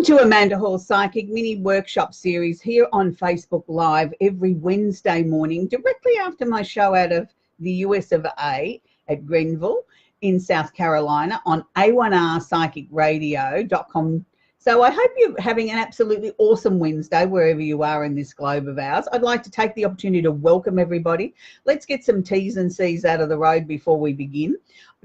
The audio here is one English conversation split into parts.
Welcome to Amanda Hall's Psychic Mini Workshop Series here on Facebook Live every Wednesday morning, directly after my show out of the US of A at Grenville in South Carolina on a1rpsychicradio.com. So I hope you're having an absolutely awesome Wednesday wherever you are in this globe of ours. I'd like to take the opportunity to welcome everybody. Let's get some T's and C's out of the road before we begin.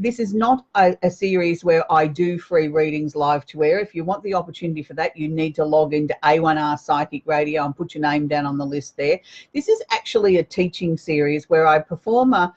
This is not a series where I do free readings live to air. If you want the opportunity for that, you need to log into A1R Psychic Radio and put your name down on the list there. This is actually a teaching series where I perform a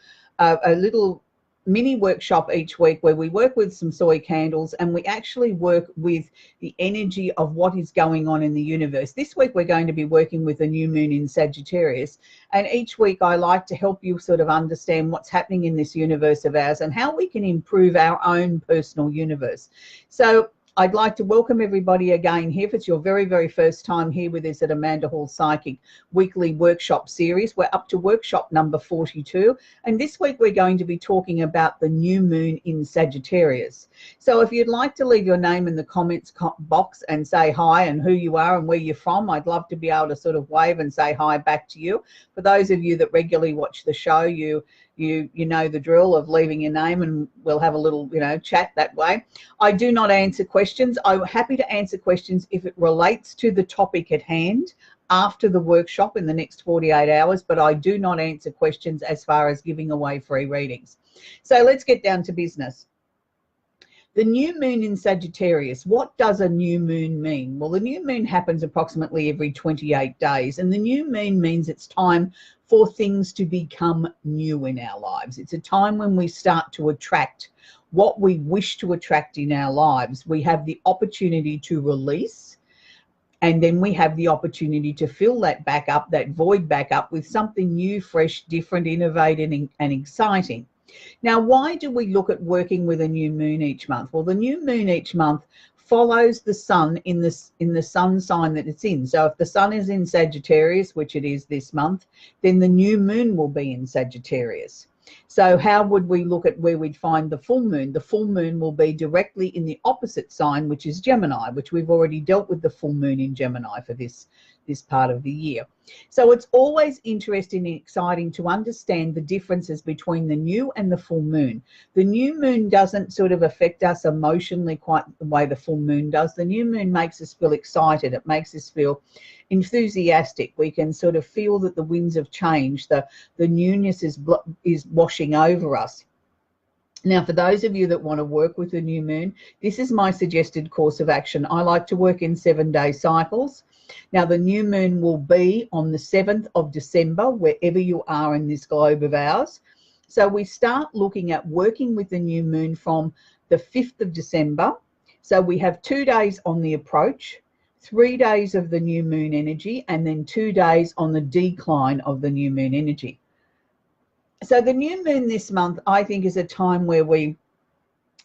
little mini workshop each week where we work with some soy candles and we actually work with the energy of what is going on in the universe. This week we're going to be working with a new moon in Sagittarius, and each week I like to help you sort of understand what's happening in this universe of ours and how we can improve our own personal universe. So I'd like to welcome everybody again here. If it's your very, very first time here with us at Amanda Hall Psychic Weekly Workshop Series, we're up to workshop number 42. And this week we're going to be talking about the new moon in Sagittarius. So if you'd like to leave your name in the comments box and say hi and who you are and where you're from, I'd love to be able to sort of wave and say hi back to you. For those of you that regularly watch the show, you know the drill of leaving your name and we'll have a little, chat that way. I do not answer questions. I'm happy to answer questions if it relates to the topic at hand after the workshop in the next 48 hours, but I do not answer questions as far as giving away free readings. So let's get down to business. The new moon in Sagittarius, what does a new moon mean? Well, the new moon happens approximately every 28 days, and the new moon means it's time for things to become new in our lives. It's a time when we start to attract what we wish to attract in our lives. We have the opportunity to release, and then we have the opportunity to fill that back up, that void back up with something new, fresh, different, innovative, and exciting. Now, why do we look at working with a new moon each month? Well, the new moon each month follows the sun in the sun sign that it's in. So if the sun is in Sagittarius, which it is this month, then the new moon will be in Sagittarius. So how would we look at where we'd find the full moon? The full moon will be directly in the opposite sign, which is Gemini, which we've already dealt with the full moon in Gemini for this part of the year. So it's always interesting and exciting to understand the differences between the new and the full moon. The new moon doesn't sort of affect us emotionally quite the way the full moon does. The new moon makes us feel excited. It makes us feel enthusiastic. We can sort of feel that the winds of change, the newness is washing over us. Now, for those of you that want to work with the new moon, this is my suggested course of action. I like to work in 7-day cycles. Now, the new moon will be on the 7th of December, wherever you are in this globe of ours. So we start looking at working with the new moon from the 5th of December. So we have 2 days on the approach, 3 days of the new moon energy, and then 2 days on the decline of the new moon energy. So the new moon this month, I think, is a time where we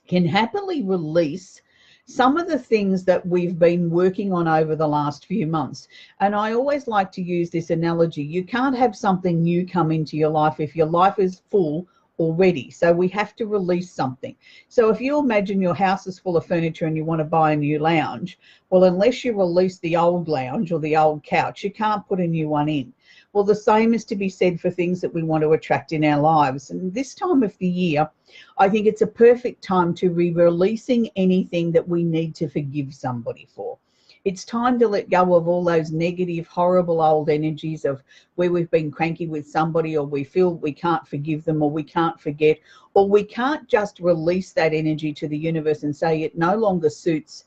can happily release some of the things that we've been working on over the last few months. And I always like to use this analogy. You can't have something new come into your life if your life is full already. So we have to release something. So if you imagine your house is full of furniture and you want to buy a new lounge, well, unless you release the old lounge or the old couch, you can't put a new one in. Well, the same is to be said for things that we want to attract in our lives. And this time of the year, I think it's a perfect time to be releasing anything that we need to forgive somebody for. It's time to let go of all those negative, horrible old energies of where we've been cranky with somebody, or we feel we can't forgive them, or we can't forget, or we can't just release that energy to the universe and say it no longer suits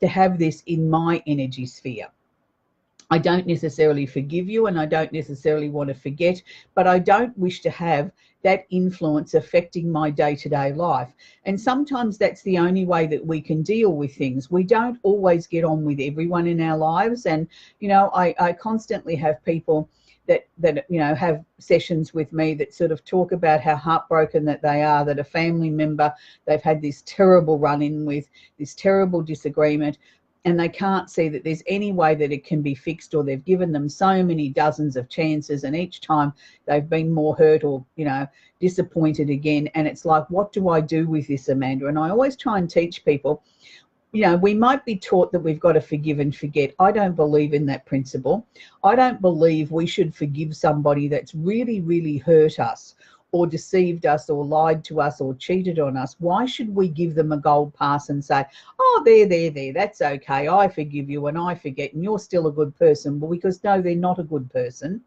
to have this in my energy sphere. I don't necessarily forgive you and I don't necessarily want to forget, but I don't wish to have that influence affecting my day-to-day life. And sometimes that's the only way that we can deal with things. We don't always get on with everyone in our lives. And, I constantly have people that have sessions with me that sort of talk about how heartbroken that they are, that a family member they've had this terrible run-in with, this terrible disagreement, and they can't see that there's any way that it can be fixed, or they've given them so many dozens of chances and each time they've been more hurt or, disappointed again. And it's like, what do I do with this, Amanda? And I always try and teach people, you know, we might be taught that we've got to forgive and forget. I don't believe in that principle. I don't believe we should forgive somebody that's really, really hurt us or deceived us or lied to us or cheated on us. Why should we give them a gold pass and say, oh, there, that's okay, I forgive you and I forget and you're still a good person? Well, because no, they're not a good person.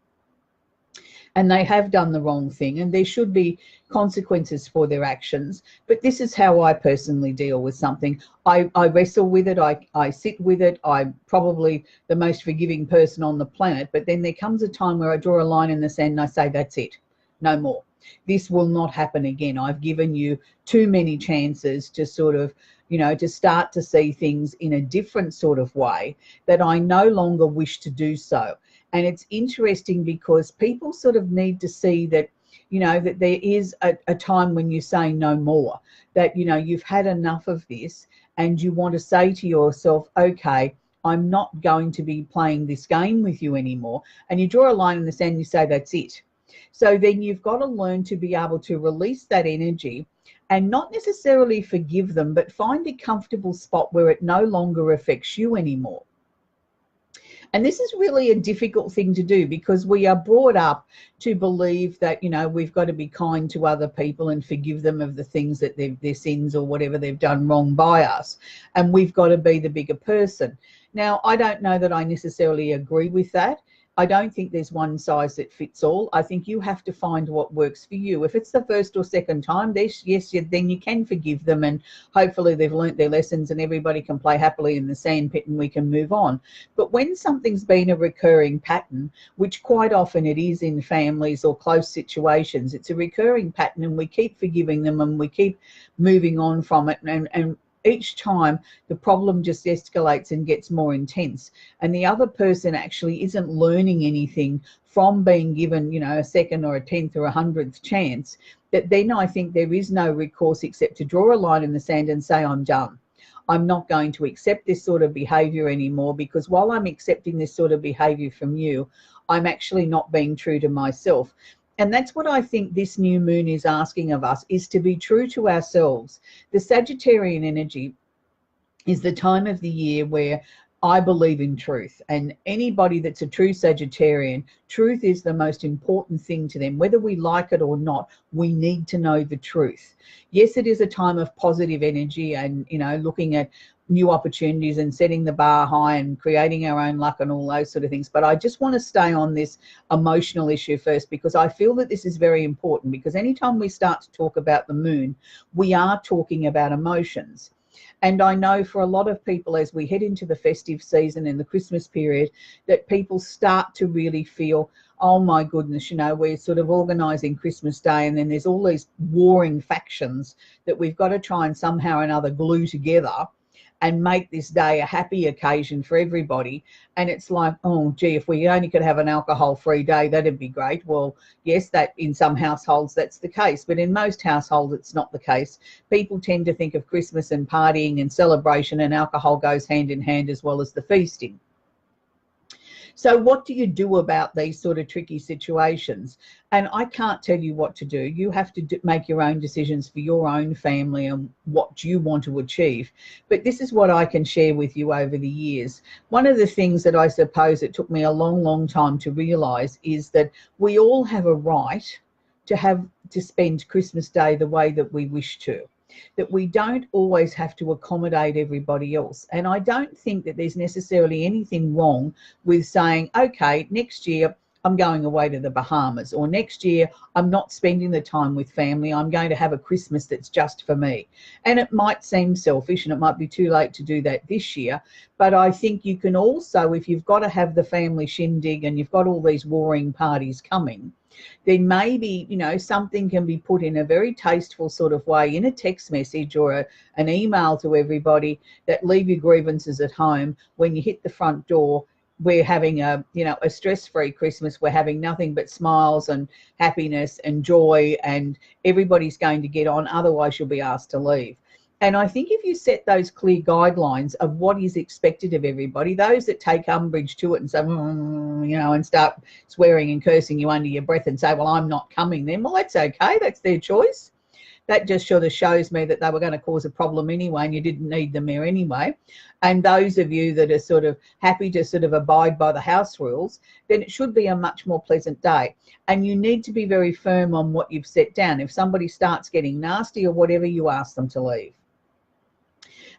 And they have done the wrong thing, and there should be consequences for their actions. But this is how I personally deal with something. I wrestle with it, I sit with it. I'm probably the most forgiving person on the planet, but then there comes a time where I draw a line in the sand and I say, that's it, no more. This will not happen again. I've given you too many chances to sort of, you know, to start to see things in a different sort of way, that I no longer wish to do so. And it's interesting because people sort of need to see that, you know, that there is a time when you say no more, that, you know, you've had enough of this and you want to say to yourself, okay, I'm not going to be playing this game with you anymore. And you draw a line in the sand and you say, that's it. So then you've got to learn to be able to release that energy and not necessarily forgive them, but find a comfortable spot where it no longer affects you anymore. And this is really a difficult thing to do because we are brought up to believe that, you know, we've got to be kind to other people and forgive them of the things that their sins or whatever they've done wrong by us. And we've got to be the bigger person. Now, I don't know that I necessarily agree with that. I don't think there's one size that fits all. I think you have to find what works for you. If it's the first or second time, yes, then you can forgive them and hopefully they've learnt their lessons and everybody can play happily in the sandpit and we can move on. But when something's been a recurring pattern, which quite often it is in families or close situations, it's a recurring pattern and we keep forgiving them and we keep moving on from it, and each time the problem just escalates and gets more intense, and the other person actually isn't learning anything from being given, you know, a second or a 10th or a 100th chance, that then I think there is no recourse except to draw a line in the sand and say, I'm done. I'm not going to accept this sort of behavior anymore, because while I'm accepting this sort of behavior from you, I'm actually not being true to myself. And that's what I think this new moon is asking of us, is to be true to ourselves. The Sagittarian energy is the time of the year where I believe in truth, and anybody that's a true Sagittarian, truth is the most important thing to them. Whether we like it or not, we need to know the truth. Yes, it is a time of positive energy and, you know, looking at new opportunities and setting the bar high and creating our own luck and all those sort of things. But I just want to stay on this emotional issue first, because I feel that this is very important, because anytime we start to talk about the moon, we are talking about emotions. And I know for a lot of people, as we head into the festive season and the Christmas period, that people start to really feel, oh my goodness, you know, we're sort of organising Christmas Day and then there's all these warring factions that we've got to try and somehow or another glue together and make this day a happy occasion for everybody. And it's like, oh gee, if we only could have an alcohol-free day, that'd be great. Well, yes, that in some households that's the case, but in most households it's not the case. People tend to think of Christmas and partying and celebration, and alcohol goes hand in hand as well as the feasting. So what do you do about these sort of tricky situations? And I can't tell you what to do. You have to make your own decisions for your own family and what you want to achieve. But this is what I can share with you over the years. One of the things that I suppose it took me a long, long time to realise is that we all have a right to spend Christmas Day the way that we wish to, that we don't always have to accommodate everybody else. And I don't think that there's necessarily anything wrong with saying, okay, next year I'm going away to the Bahamas, or next year I'm not spending the time with family, I'm going to have a Christmas that's just for me. And it might seem selfish and it might be too late to do that this year, but I think you can also, if you've got to have the family shindig and you've got all these warring parties coming, then maybe, you know, something can be put in a very tasteful sort of way in a text message or an email to everybody, that leave your grievances at home. When you hit the front door, we're having a, you know, a stress-free Christmas. We're having nothing but smiles and happiness and joy, and everybody's going to get on, otherwise you'll be asked to leave. And I think if you set those clear guidelines of what is expected of everybody, those that take umbrage to it and say, you know, and start swearing and cursing you under your breath and say, well, I'm not coming then, well, that's okay. That's their choice. that just sort of shows me that they were going to cause a problem anyway, and you didn't need them there anyway. And those of you that are sort of happy to sort of abide by the house rules, then it should be a much more pleasant day. And you need to be very firm on what you've set down. If somebody starts getting nasty or whatever, you ask them to leave.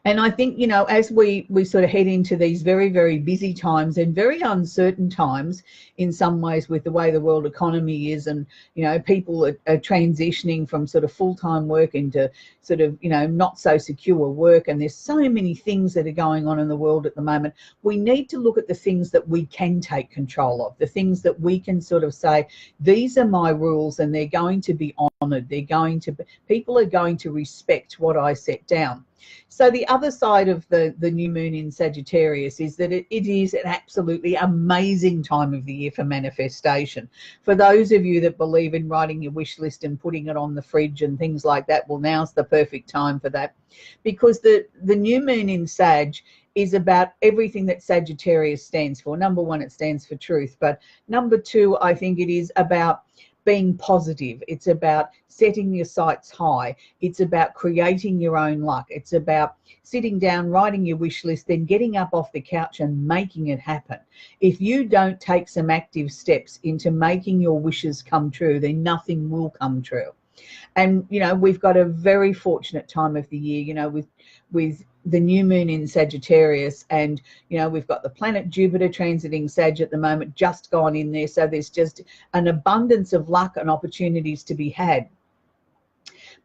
And I think, you know, as we sort of head into these very, very busy times and very uncertain times in some ways with the way the world economy is, and, you know, people are transitioning from sort of full-time work into sort of, you know, not so secure work. And there's so many things that are going on in the world at the moment. We need to look at the things that we can take control of, the things that we can sort of say, these are my rules and they're going to be honoured. They're going to be, people are going to respect what I set down. So the other side of the new moon in Sagittarius is that it is an absolutely amazing time of the year for manifestation. For those of you that believe in writing your wish list and putting it on the fridge and things like that, well, now's the perfect time for that, because the new moon in Sag is about everything that Sagittarius stands for. Number one, it stands for truth. But number two, I think it is about being positive. It's about setting your sights high. It's about creating your own luck. It's about sitting down, writing your wish list, then getting up off the couch and making it happen. If you don't take some active steps into making your wishes come true, then nothing will come true. And, you know, we've got a very fortunate time of the year, you know, with the new moon in Sagittarius, and, you know, we've got the planet Jupiter transiting Sag at the moment, just gone in there. So there's just an abundance of luck and opportunities to be had.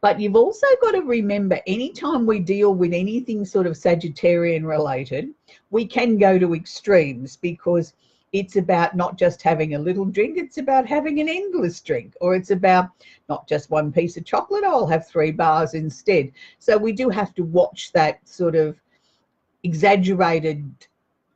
But you've also got to remember, anytime we deal with anything sort of Sagittarian related, we can go to extremes, because it's about not just having a little drink, it's about having an endless drink. Or it's about not just one piece of chocolate, I'll have 3 bars instead. So we do have to watch that sort of exaggerated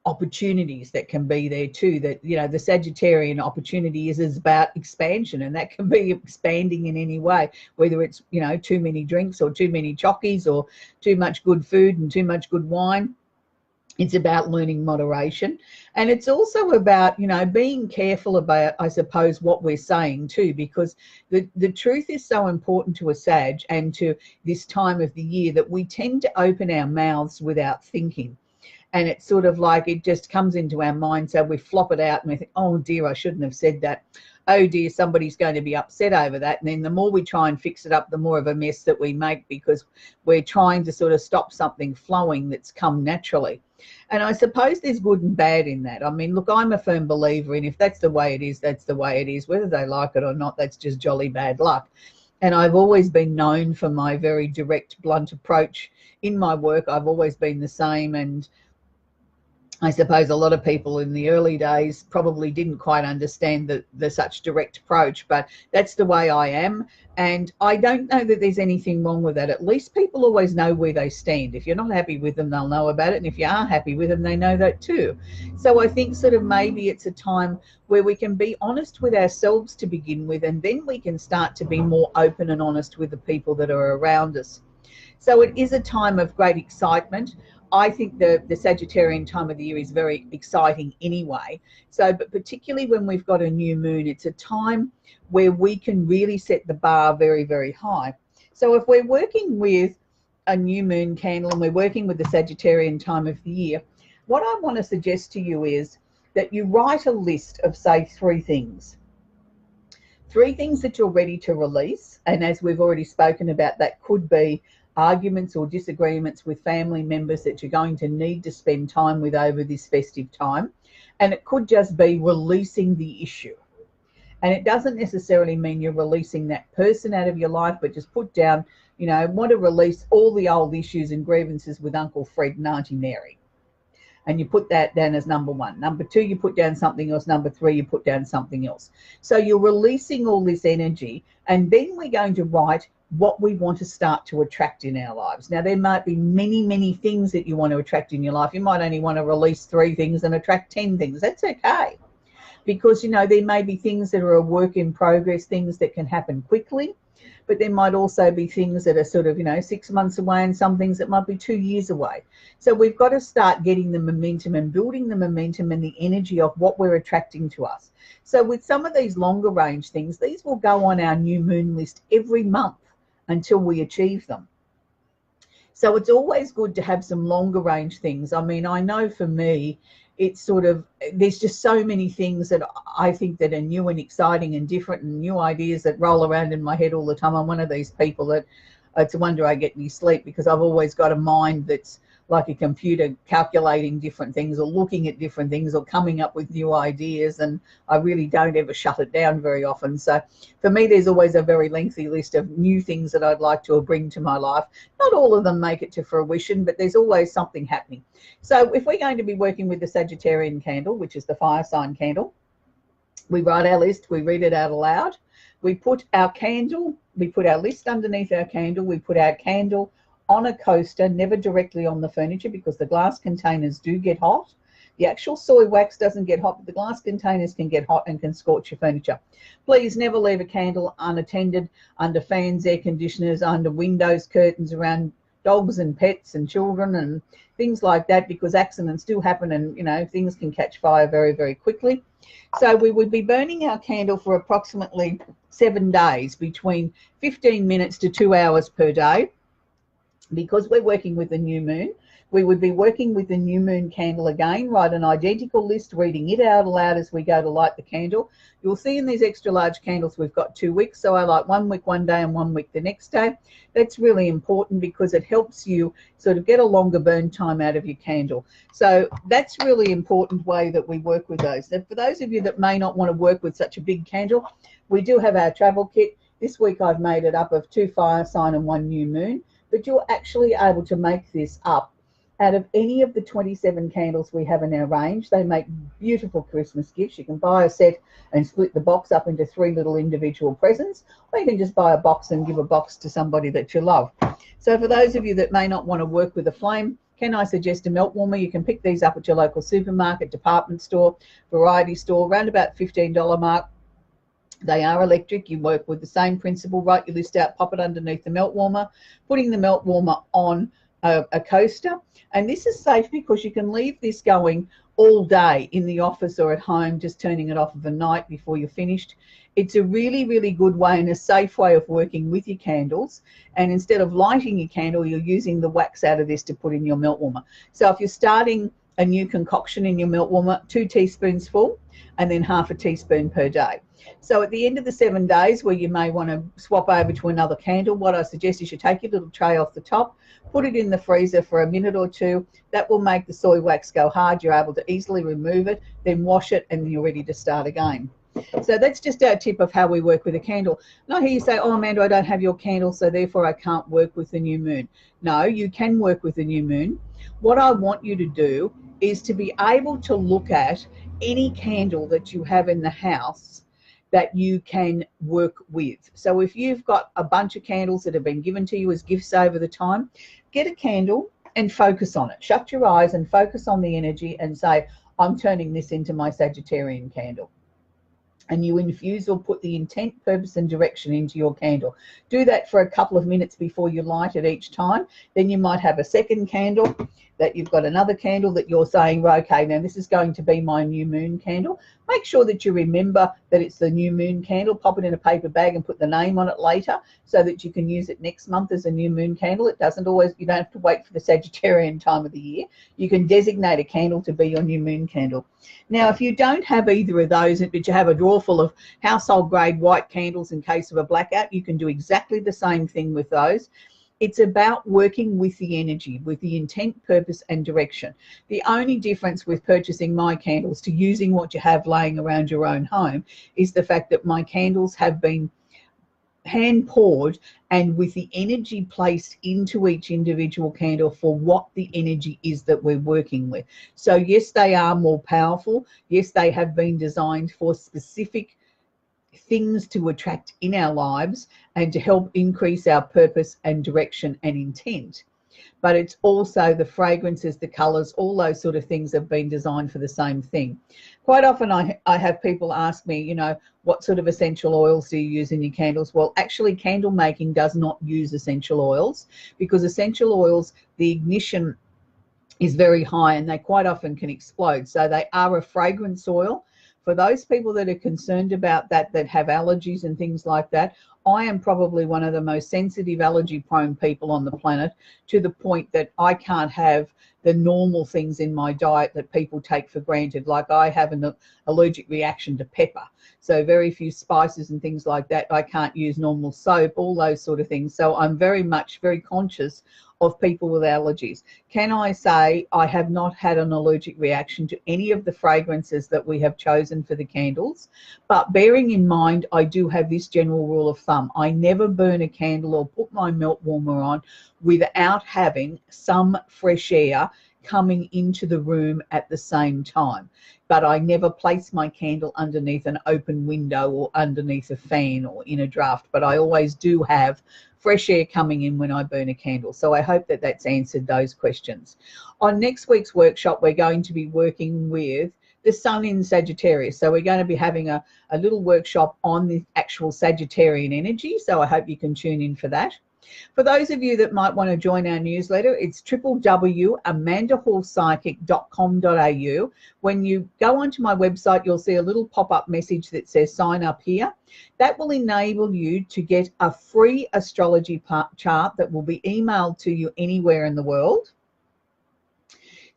opportunities that can be there too. That, you know, the Sagittarian opportunity is about expansion, and that can be expanding in any way, whether it's, you know, too many drinks or too many chockies or too much good food and too much good wine. It's about learning moderation. And it's also about, you know, being careful about, I suppose, what we're saying too, because the truth is so important to a Sag and to this time of the year, that we tend to open our mouths without thinking. And it's sort of like it just comes into our mind. So we flop it out and we think, oh dear, I shouldn't have said that. Oh dear, somebody's going to be upset over that. And then the more we try and fix it up, the more of a mess that we make, because we're trying to sort of stop something flowing that's come naturally. And I suppose there's good and bad in that. I mean, look, I'm a firm believer in, if that's the way it is, that's the way it is. Whether they like it or not, that's just jolly bad luck. And I've always been known for my very direct, blunt approach in my work. I've always been the same. And I suppose a lot of people in the early days probably didn't quite understand the such direct approach, but that's the way I am. And I don't know that there's anything wrong with that. At least people always know where they stand. If you're not happy with them, they'll know about it. And if you are happy with them, they know that too. So I think sort of maybe it's a time where we can be honest with ourselves to begin with, and then we can start to be more open and honest with the people that are around us. So it is a time of great excitement. I think the Sagittarian time of the year is very exciting anyway. So, but particularly when we've got a new moon, it's a time where we can really set the bar very, very high. So if we're working with a new moon candle and we're working with the Sagittarian time of the year, what I want to suggest to you is that you write a list of, say, 3 things. 3 things that you're ready to release. And as we've already spoken about, that could be arguments or disagreements with family members that you're going to need to spend time with over this festive time. And it could just be releasing the issue. And it doesn't necessarily mean you're releasing that person out of your life, but just put down, you know, want to release all the old issues and grievances with Uncle Fred and Auntie Mary. And you put that down as number 1. Number 2, you put down something else. Number 3, you put down something else. So you're releasing all this energy, and then we're going to write what we want to start to attract in our lives. Now, there might be many, many things that you want to attract in your life. You might only want to release 3 things and attract 10 things. That's okay. Because, you know, there may be things that are a work in progress, things that can happen quickly, but there might also be things that are sort of, you know, 6 months away, and some things that might be 2 years away. So we've got to start getting the momentum and building the momentum and the energy of what we're attracting to us. So with some of these longer range things, these will go on our new moon list every month until we achieve them. So it's always good to have some longer range things. I mean, I know for me, it's sort of, there's just so many things that I think that are new and exciting and different, and new ideas that roll around in my head all the time. I'm one of these people that it's a wonder I get any sleep, because I've always got a mind that's like a computer, calculating different things or looking at different things or coming up with new ideas, and I really don't ever shut it down very often. So for me, there's always a very lengthy list of new things that I'd like to bring to my life. Not all of them make it to fruition, but there's always something happening. So if we're going to be working with the Sagittarian candle, which is the fire sign candle, we write our list, we read it out aloud, we put our candle, we put our list underneath our candle, we put our candle on a coaster, never directly on the furniture, because the glass containers do get hot. The actual soy wax doesn't get hot, but the glass containers can get hot and can scorch your furniture. Please never leave a candle unattended under fans, air conditioners, under windows, curtains, around dogs and pets and children and things like that, because accidents do happen, and, you know, things can catch fire very, very quickly. So we would be burning our candle for approximately 7 days, between 15 minutes to 2 hours per day. Because we're working with the new moon, we would be working with the new moon candle again. Write an identical list, reading it out aloud as we go to light the candle. You'll see in these extra large candles we've got 2 wicks, so I light 1 wick one day and 1 wick the next day. That's really important because it helps you sort of get a longer burn time out of your candle. So that's really important way that we work with those. And for those of you that may not want to work with such a big candle, we do have our travel kit. This week I've made it up of 2 fire sign and 1 new moon. But you're actually able to make this up out of any of the 27 candles we have in our range. They make beautiful Christmas gifts. You can buy a set and split the box up into 3 little individual presents, or you can just buy a box and give a box to somebody that you love. So for those of you that may not want to work with a flame, can I suggest a melt warmer? You can pick these up at your local supermarket, department store, variety store, around about $15 mark. They are electric. You work with the same principle. Write your list out, pop it underneath the melt warmer, putting the melt warmer on a coaster. And this is safe because you can leave this going all day in the office or at home, just turning it off of a night before you're finished. It's a really, really good way and a safe way of working with your candles. And instead of lighting your candle, you're using the wax out of this to put in your melt warmer. So if you're starting a new concoction in your melt warmer, 2 teaspoons full, and then half a teaspoon per day. So at the end of the 7 days, where you may want to swap over to another candle, what I suggest is you take your little tray off the top, put it in the freezer for a minute or 2. That will make the soy wax go hard. You're able to easily remove it, then wash it, and you're ready to start again. So that's just our tip of how we work with a candle. And I hear you say, oh, Amanda, I don't have your candle, so therefore I can't work with the new moon. No, you can work with the new moon. What I want you to do is to be able to look at any candle that you have in the house that you can work with. So if you've got a bunch of candles that have been given to you as gifts over the time, get a candle and focus on it. Shut your eyes and focus on the energy and say, I'm turning this into my Sagittarian candle. And you infuse or put the intent, purpose, and direction into your candle. Do that for a couple of minutes before you light it each time. Then you might have a second candle that you've got another candle that you're saying, well, okay, now this is going to be my new moon candle. Make sure that you remember that it's the new moon candle. Pop it in a paper bag and put the name on it later so that you can use it next month as a new moon candle. It doesn't always, you don't have to wait for the Sagittarian time of the year. You can designate a candle to be your new moon candle. Now, if you don't have either of those, but you have a drawer full of household grade white candles in case of a blackout, you can do exactly the same thing with those. It's about working with the energy, with the intent, purpose, and direction. The only difference with purchasing my candles to using what you have laying around your own home is the fact that my candles have been hand poured and with the energy placed into each individual candle for what the energy is that we're working with. So yes, they are more powerful. Yes, they have been designed for specific things to attract in our lives and to help increase our purpose and direction and intent. But it's also the fragrances, the colors, all those sort of things have been designed for the same thing. Quite often I have people ask me, you know, what sort of essential oils do you use in your candles? Well, actually candle making does not use essential oils, because essential oils, the ignition is very high and they quite often can explode. So they are a fragrance oil for those people that are concerned about that have allergies and things like that, I am probably one of the most sensitive allergy prone people on the planet, to the point that I can't have the normal things in my diet that people take for granted. Like, I have an allergic reaction to pepper. So very few spices and things like that. I can't use normal soap, all those sort of things. So I'm very conscious of people with allergies. Can I say I have not had an allergic reaction to any of the fragrances that we have chosen for the candles? But bearing in mind, I do have this general rule of thumb. I never burn a candle or put my melt warmer on without having some fresh air coming into the room at the same time. But I never place my candle underneath an open window or underneath a fan or in a draft. But I always do have fresh air coming in when I burn a candle. So I hope that that's answered those questions. On next week's workshop, we're going to be working with the sun in Sagittarius. So we're going to be having a little workshop on the actual Sagittarian energy. So I hope you can tune in for that. For those of you that might want to join our newsletter, it's www.amandahallpsychic.com.au. When you go onto my website, you'll see a little pop-up message that says sign up here. That will enable you to get a free astrology chart that will be emailed to you anywhere in the world.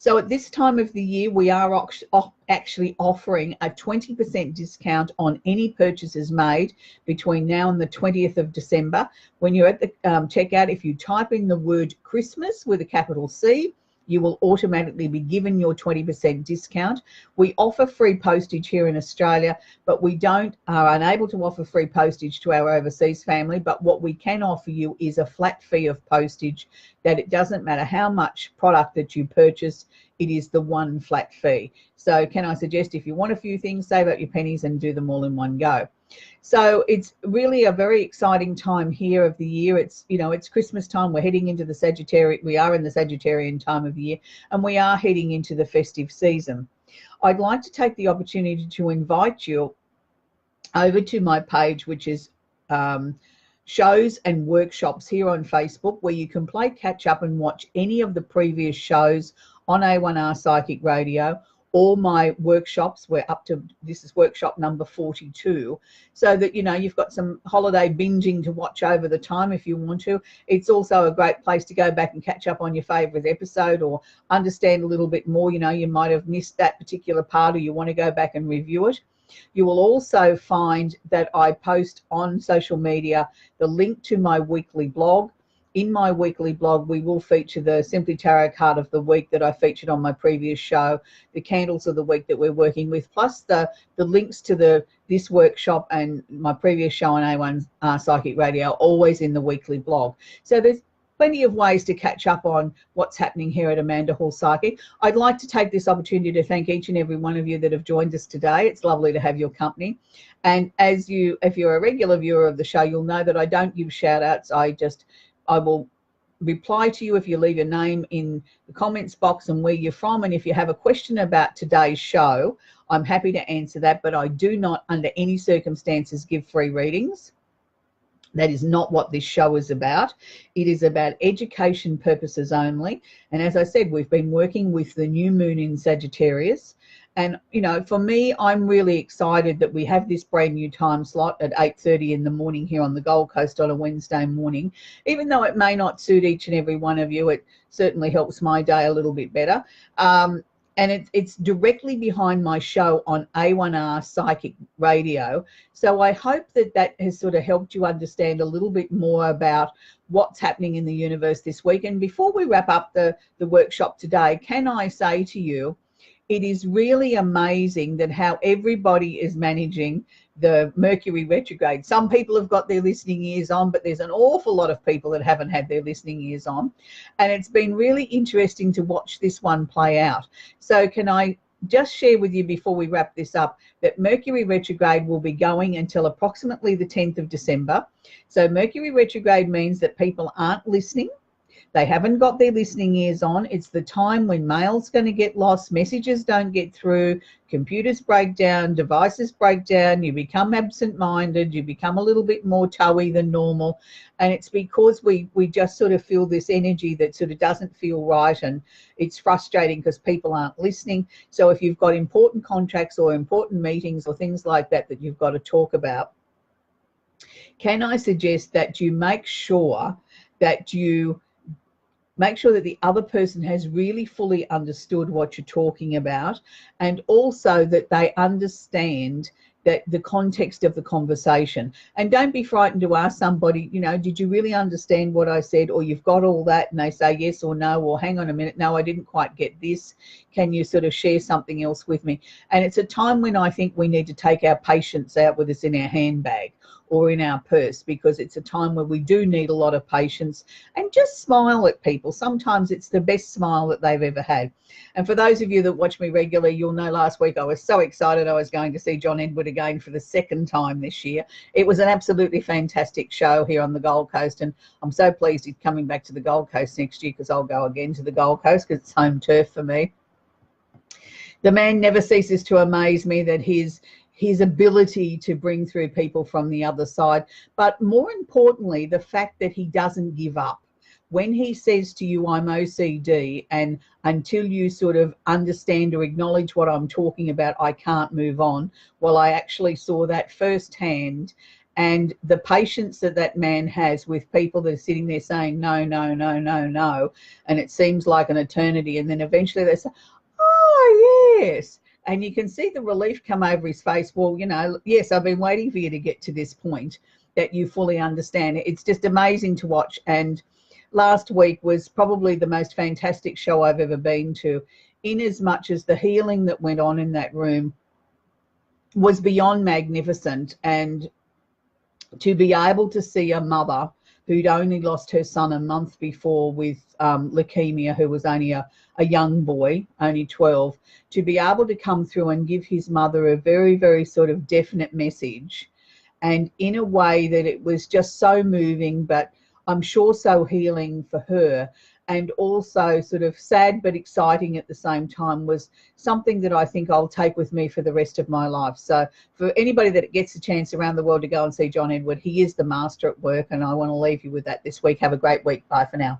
So at this time of the year, we are actually offering a 20% discount on any purchases made between now and the 20th of December. When you're at the checkout, if you type in the word Christmas with a capital C, you will automatically be given your 20% discount. We offer free postage here in Australia, but we are unable to offer free postage to our overseas family. But what we can offer you is a flat fee of postage, that it doesn't matter how much product that you purchase, it is the one flat fee. So can I suggest, if you want a few things, save up your pennies and do them all in one go. So it's really a very exciting time here of the year. It's, you know, it's Christmas time. We're heading into the Sagittarius. We are in the Sagittarian time of year, and we are heading into the festive season. I'd like to take the opportunity to invite you over to my page, which is shows and workshops here on Facebook, where you can play catch up and watch any of the previous shows on A1R Psychic Radio. All my workshops, we're up to, this is workshop number 42, so that, you know, you've got some holiday binging to watch over the time if you want to. It's also a great place to go back and catch up on your favorite episode, or understand a little bit more. You know, you might have missed that particular part, or you want to go back and review it. You will also find that I post on social media the link to my weekly blog. In my weekly blog, we will feature the Simply Tarot card of the week that I featured on my previous show, the candles of the week that we're working with, plus the links to this workshop and my previous show on A1 Psychic Radio, always in the weekly blog. So there's plenty of ways to catch up on what's happening here at Amanda Hall Psychic. I'd like to take this opportunity to thank each and every one of you that have joined us today. It's lovely to have your company. And if you're a regular viewer of the show, you'll know that I don't give shout outs. I will reply to you if you leave your name in the comments box and where you're from. And if you have a question about today's show, I'm happy to answer that. But I do not, under any circumstances, give free readings. That is not what this show is about. It is about education purposes only. And as I said, we've been working with the new moon in Sagittarius. And, you know, for me, I'm really excited that we have this brand new time slot at 8:30 in the morning here on the Gold Coast on a Wednesday morning. Even though it may not suit each and every one of you, it certainly helps my day a little bit better. And it's directly behind my show on A1R Psychic Radio. So I hope that that has sort of helped you understand a little bit more about what's happening in the universe this week. And before we wrap up the workshop today, can I say to you, it is really amazing that how everybody is managing the Mercury retrograde. Some people have got their listening ears on, but there's an awful lot of people that haven't had their listening ears on. And it's been really interesting to watch this one play out. So can I just share with you before we wrap this up that Mercury retrograde will be going until approximately the 10th of December. So Mercury retrograde means that people aren't listening. They haven't got their listening ears on. It's the time when mail's going to get lost, messages don't get through, computers break down, devices break down, you become absent-minded, you become a little bit more toey than normal. And it's because we just sort of feel this energy that sort of doesn't feel right, and it's frustrating because people aren't listening. So if you've got important contracts or important meetings or things like that that you've got to talk about, can I suggest that you make sure that the other person has really fully understood what you're talking about, and also that they understand that the context of the conversation. And don't be frightened to ask somebody, you know, did you really understand what I said? Or you've got all that, and they say yes or no, or hang on a minute, no, I didn't quite get this. Can you sort of share something else with me? And it's a time when I think we need to take our patience out with us in our handbag or in our purse, because it's a time where we do need a lot of patience, and just smile at people. Sometimes it's the best smile that they've ever had. And for those of you that watch me regularly, you'll know last week I was so excited I was going to see John Edward again for the second time this year. It was an absolutely fantastic show here on the Gold Coast, and I'm so pleased he's coming back to the Gold Coast next year, because I'll go again to the Gold Coast because it's home turf for me. The man never ceases to amaze me, that his ability to bring through people from the other side, but more importantly, the fact that he doesn't give up. When he says to you, I'm OCD, and until you sort of understand or acknowledge what I'm talking about, I can't move on. Well, I actually saw that firsthand, and the patience that that man has with people that are sitting there saying, no, no, no, no, no, and it seems like an eternity, and then eventually they say, oh, yes. And you can see the relief come over his face. Well, you know, yes, I've been waiting for you to get to this point that you fully understand. It's just amazing to watch. And last week was probably the most fantastic show I've ever been to, in as much as the healing that went on in that room was beyond magnificent. And to be able to see a mother who'd only lost her son a month before with leukemia, who was only a young boy, only 12, to be able to come through and give his mother a very, very sort of definite message, and in a way that it was just so moving, but I'm sure so healing for her, and also sort of sad but exciting at the same time, was something that I think I'll take with me for the rest of my life. So for anybody that gets a chance around the world to go and see John Edward, he is the master at work, and I want to leave you with that this week. Have a great week. Bye for now.